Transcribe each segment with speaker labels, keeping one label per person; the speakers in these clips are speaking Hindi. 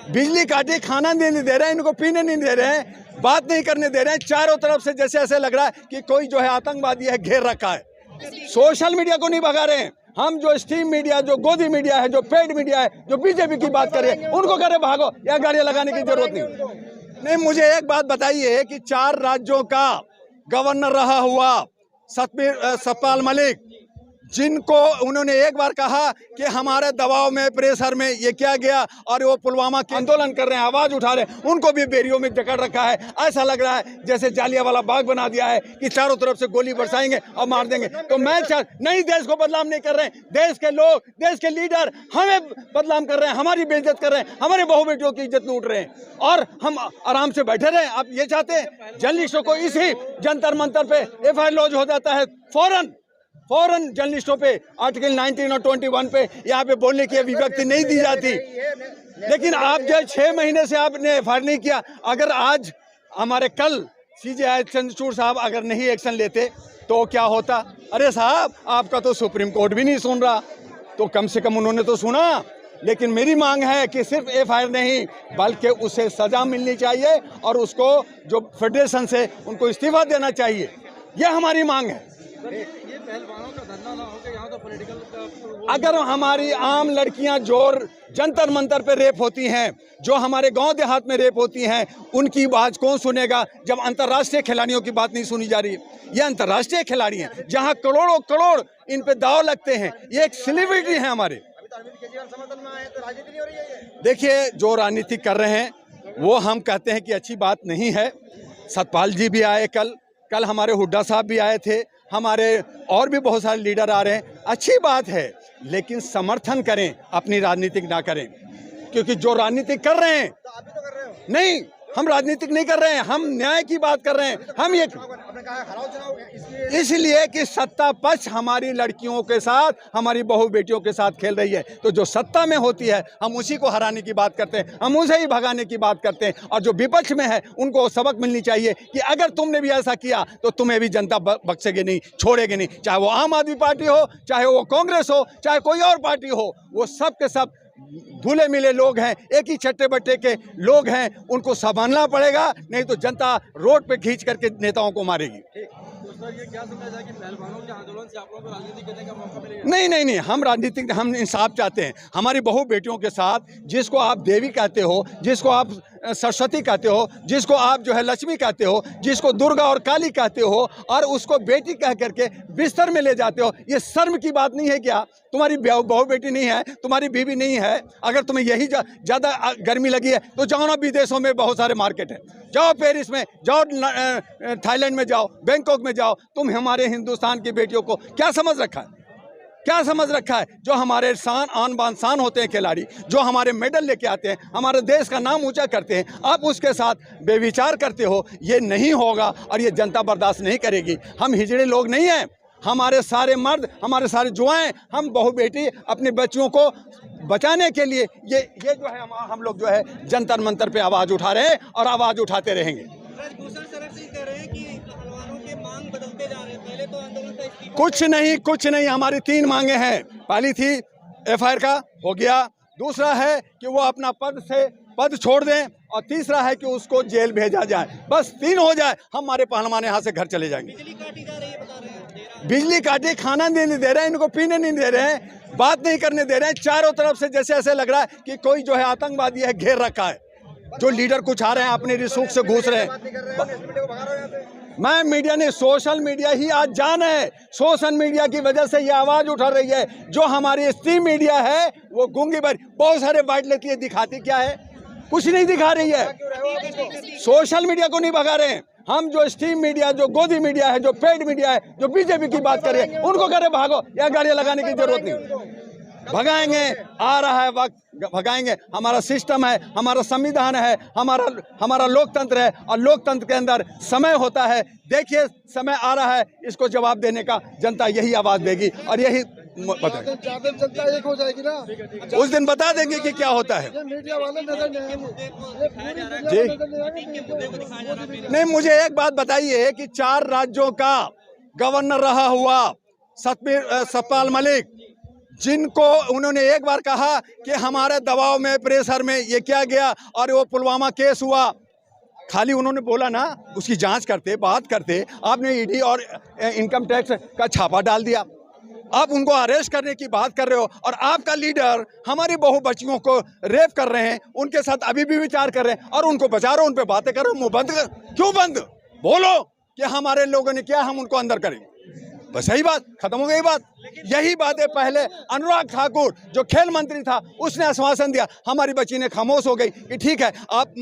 Speaker 1: बिजली काटी, खाना नहीं दे रहे हैं, इनको पीने नहीं दे रहे हैं, बात नहीं करने दे रहे हैं। चारों तरफ से जैसे ऐसे लग रहा है कि कोई जो है आतंकवादी है, घेर रखा है। सोशल मीडिया को नहीं भगा रहे हैं हम, जो स्ट्रीम मीडिया, जो गोदी मीडिया है, जो पेड मीडिया है, जो बीजेपी की बात कर रहे हैं, उनको करे भागो, या गाड़ियां लगाने की जरूरत नहीं। मुझे एक बात बताइए कि 4 राज्यों का गवर्नर रहा हुआ सतपाल मलिक, जिनको उन्होंने एक बार कहा कि हमारे दबाव में, प्रेशर में ये क्या गया, और वो पुलवामा के आंदोलन कर रहे हैं, आवाज उठा रहे हैं, उनको भी बेरियों में जकड़ रखा है। ऐसा लग रहा है जैसे जालियांवाला बाग बना दिया है कि चारों तरफ से गोली बरसाएंगे और मार देंगे। तो मैं नहीं, देश को बदनाम नहीं कर रहे हैं, देश के लोग, देश के लीडर हमें बदनाम कर रहे हैं, हमारी बेइज्जत कर रहे हैं, हमारे बहू बेटियों की इज्जत लूट रहे हैं, और हम आराम से बैठे रहे। आप ये चाहते हैं जर्नलिस्टों को इसी जंतर मंतर पे FIR लॉन्च हो जाता है, फौरन जर्नलिस्टों पे आर्टिकल 19 और 21 पे यहाँ पे बोलने की अभिव्यक्ति नहीं दी जाती। लेकिन आप जो 6 महीने से आपने FIR नहीं किया, अगर आज हमारे कल CJI चंद्रचूड़ साहब अगर नहीं एक्शन लेते तो क्या होता? अरे साहब, आपका तो सुप्रीम कोर्ट भी नहीं सुन रहा, तो कम से कम उन्होंने तो सुना। लेकिन मेरी मांग है कि सिर्फ FIR नहीं, बल्कि उसे सजा मिलनी चाहिए, और उसको जो फेडरेशन से उनको इस्तीफा देना चाहिए, यह हमारी मांग है।
Speaker 2: ये पहलवानों का धरना ना हो के यहाँ तो पॉलिटिकल,
Speaker 1: अगर हमारी आम लड़कियां जो जंतर मंतर पे रेप होती हैं, जो हमारे गांव देहात में रेप होती हैं, उनकी आवाज कौन सुनेगा जब अंतर्राष्ट्रीय खिलाड़ियों की बात नहीं सुनी जा रही है? ये अंतर्राष्ट्रीय खिलाड़ी हैं, जहां करोड़ों करोड़ इन पे दाव लगते हैं। ये एक सेलिब्रिटी है हमारे। देखिए, जो राजनीति कर रहे हैं वो हम कहते हैं कि अच्छी बात नहीं है। सतपाल जी भी आए, कल हमारे हुड्डा साहब भी आए थे, हमारे और भी बहुत सारे लीडर आ रहे हैं, अच्छी बात है, लेकिन समर्थन करें, अपनी राजनीतिक ना करें। क्योंकि जो राजनीतिक कर रहे हैं,
Speaker 2: तो आप भी तो कर रहे हो।
Speaker 1: नहीं, हम राजनीतिक नहीं कर रहे हैं, हम न्याय की बात कर रहे हैं। हम ये इसलिए कि सत्ता पक्ष हमारी लड़कियों के साथ, हमारी बहू बेटियों के साथ खेल रही है, तो जो सत्ता में होती है हम उसी को हराने की बात करते हैं, हम उसे ही भगाने की बात करते हैं, और जो विपक्ष में है उनको सबक मिलनी चाहिए कि अगर तुमने भी ऐसा किया तो तुम्हें भी जनता बख्शेगी नहीं, छोड़ेगी नहीं। चाहे वो आम आदमी पार्टी हो, चाहे वो कांग्रेस हो, चाहे कोई और पार्टी हो, वो सब के सब धुले मिले लोग हैं, एक ही छट्टे बट्टे के लोग हैं, उनको संभालना पड़ेगा, नहीं तो जनता रोड पे खींच करके नेताओं को मारेगी।
Speaker 2: तो सर, ये क्या समझा जाए कि पहलवानों के आंदोलन से आप लोगों को राजनीति करने का मौका मिलेगा?
Speaker 1: नहीं, हम राजनीतिक, हम इंसाफ चाहते हैं। हमारी बहू बेटियों के साथ, जिसको आप देवी कहते हो, जिसको आप सरस्वती कहते हो, जिसको आप जो है लक्ष्मी कहते हो, जिसको दुर्गा और काली कहते हो, और उसको बेटी कह करके बिस्तर में ले जाते हो, ये शर्म की बात नहीं है क्या? तुम्हारी बहू बेटी नहीं है, तुम्हारी बीवी नहीं है? अगर तुम्हें यही ज़्यादा गर्मी लगी है तो जाओ ना, विदेशों में बहुत सारे मार्केट हैं, जाओ पेरिस में जाओ, थाईलैंड में जाओ, बैंकॉक में जाओ। तुम हमारे हिंदुस्तान की बेटियों को क्या समझ रखा है? क्या समझ रखा है? जो हमारे शान, आन बान शान होते हैं खिलाड़ी, जो हमारे मेडल लेके आते हैं, हमारे देश का नाम ऊंचा करते हैं, आप उसके साथ बेविचार करते हो। ये नहीं होगा और ये जनता बर्दाश्त नहीं करेगी। हम हिजड़े लोग नहीं हैं, हमारे सारे मर्द, हमारे सारे जुआएं, हम बहू बेटी अपने बच्चियों को बचाने के लिए ये जो है हम लोग जो है जंतर मंतर पे आवाज़ उठा रहे हैं और आवाज़ उठाते रहेंगे।
Speaker 2: ब्रजभूषण शरण सिंह कह रहे हैं कि पहलवानों के मांग बदलते जा रहे हैं, पहले तो आंदोलन था,
Speaker 1: कुछ नहीं, हमारी 3 मांगे हैं। पहली थी FIR का, हो गया। दूसरा है कि वो अपना पद छोड़ दें, और तीसरा है कि उसको जेल भेजा जाए। बस 3 हो जाए, हमारे पहलवान यहाँ से घर चले जाएंगे।
Speaker 2: बिजली काटी जा रही है, बता रहे हैं,
Speaker 1: बिजली काटी, खाना नहीं दे रहे हैं, इनको पीने नहीं दे रहे हैं, बात नहीं करने दे रहे हैं। चारों तरफ से जैसे ऐसे लग रहा है कि कोई जो है आतंकवादी है, घेर रखा है। जो लीडर कुछ आ रहे हैं, अपने रिसूख से घुस रहे हैं। मैं मीडिया ने, सोशल मीडिया ही आज जान है, सोशल मीडिया की वजह से ये आवाज उठा रही है। जो हमारी स्ट्रीम मीडिया है वो गूंगी भरी, बहुत सारे बाइट लेती है, दिखाती क्या है? कुछ नहीं दिखा रही है। सोशल मीडिया को नहीं भगा रहे हैं हम, जो स्ट्रीम मीडिया, जो गोदी मीडिया है, जो पेड मीडिया है, जो बीजेपी की बात कर रहे हैं, उनको करे भागो, या गाड़ियां लगाने की जरूरत नहीं। भगाएंगे, आ रहा है वक्त, भगाएंगे। हमारा सिस्टम है, हमारा संविधान है, हमारा लोकतंत्र है, और लोकतंत्र के अंदर समय होता है। देखिए, समय आ रहा है, इसको जवाब देने का जनता यही आवाज देगी, और यही
Speaker 2: जनता एक हो जाएगी ना,
Speaker 1: उस दिन बता देंगे कि क्या होता है।
Speaker 2: मीडिया वाले नजर
Speaker 1: जी नहीं, मुझे एक बात बताइए कि 4 राज्यों का गवर्नर रहा हुआ सतपाल मलिक, जिनको उन्होंने एक बार कहा कि हमारे दबाव में, प्रेशर में ये क्या गया और वो पुलवामा केस हुआ, खाली उन्होंने बोला ना, उसकी जांच करते, बात करते, आपने ईडी और इनकम टैक्स का छापा डाल दिया। आप उनको अरेस्ट करने की बात कर रहे हो और आपका लीडर हमारी बहू बच्चियों को रेप कर रहे हैं, उनके साथ अभी भी विचार कर रहे हैं और उनको बचा रहे हो, उन पे बातें कर रहे हो। मुंह बंद कर, क्यों बंद? बोलो कि हमारे लोगों ने किया, हम उनको अंदर करेंगे। बस यही बात, खत्म हो गई बात। यही बात है। पहले अनुराग ठाकुर जो खेल मंत्री था, उसने आश्वासन दिया, हमारी बच्ची ने खामोश हो गई कि ठीक है आप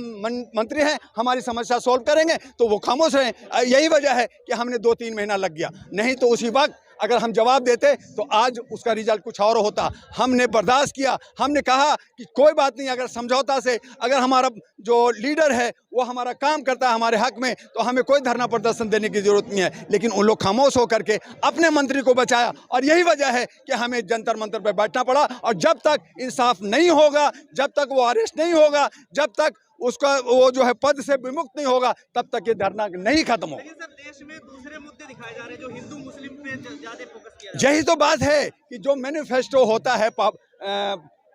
Speaker 1: मंत्री हैं, हमारी समस्या सॉल्व करेंगे, तो वो खामोश रहे। यही वजह है कि हमने 2-3 महीना लग गया, नहीं तो उसी वक्त अगर हम जवाब देते तो आज उसका रिजल्ट कुछ और होता। हमने बर्दाश्त किया, हमने कहा कि कोई बात नहीं, अगर समझौता से अगर हमारा जो लीडर है वो हमारा काम करता है हमारे हक में, तो हमें कोई धरना प्रदर्शन देने की जरूरत नहीं है। लेकिन उन लोग खामोश होकर के अपने मंत्री को बचाया और यही वजह है कि हमें जंतर मंतर पर बैठना पड़ा। और जब तक इंसाफ नहीं होगा, जब तक वो अरेस्ट नहीं होगा, जब तक उसका वो जो है पद से विमुक्त नहीं होगा, तब तक ये धरना नहीं खत्म होगा।
Speaker 2: लेकिन सर देश में दूसरे मुद्दे दिखाए जा रहे हैं जो हिंदू मुस्लिम पे ज्यादा फोकस किया जा
Speaker 1: यही तो बात है कि जो मैनिफेस्टो होता है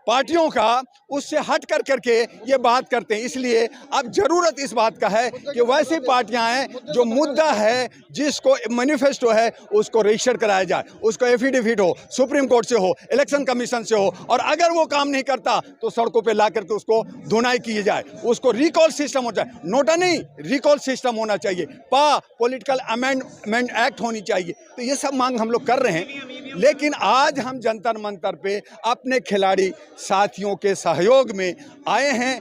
Speaker 1: पार्टियों का, उससे हट कर करके ये बात करते हैं। इसलिए अब जरूरत इस बात का है कि वैसी पार्टियां हैं जो मुद्दा है, जिसको मैनिफेस्टो है, उसको रजिस्टर कराया जाए, उसको एफिडेविट हो, सुप्रीम कोर्ट से हो, इलेक्शन कमीशन से हो, और अगर वो काम नहीं करता तो सड़कों पे ला करके उसको धुनाई की जाए, उसको रिकॉल सिस्टम हो जाए। नोटा नहीं, रिकॉल सिस्टम होना चाहिए, पॉलिटिकल अमेंडमेंट एक्ट होनी चाहिए। तो ये सब मांग हम लोग कर रहे हैं। लेकिन आज हम जंतर मंतर पे अपने खिलाड़ी साथियों के सहयोग में आए हैं